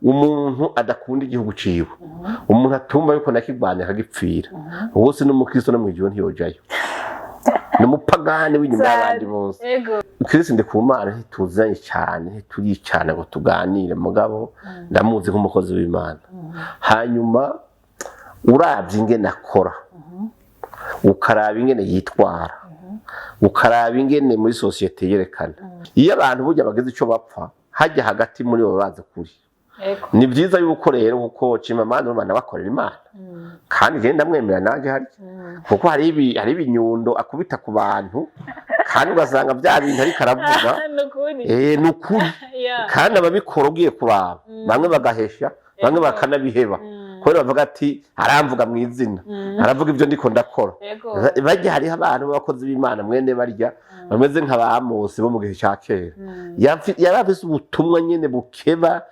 umuntu adakunda igihugu ciwe umuntu atumva yuko nakigwanya akagipfira wose n'umukristo no mwijuru ntiyojayo n'umupagani w'inyuma y'abandi bose Kristo Ndikumana ntituzanye cyane ntituyicana ngo tuganire mugabo ndamuzi nk'umukozi w'Imana hanyuma uravye ingene akora ukaraba ingene yitwara ukaraba ingene muri societe yerekana iyo abantu burya bageze ico bapfa hajya hagati muri bo baza kuri ni byiza yuko rero kuko Chimamanda n'abana bakorera Imana kandi je ndamwemera naje hari kuko hari ibinyundo akubita ku bantu kandi ugasanga bya bintu ari karavuga nukuri kandi ababikora ugiye kuraba bamwe bagahesha bamwe bakanabiheba kubera bavuga ati aramvuga mu izina aravuga ibyo ndiko ndakora bajya hari abantu bakozi b'Imana mwene barya bameze nk'abamose bo mu gihe cya kera yarafise ubutumwa nyene bukeba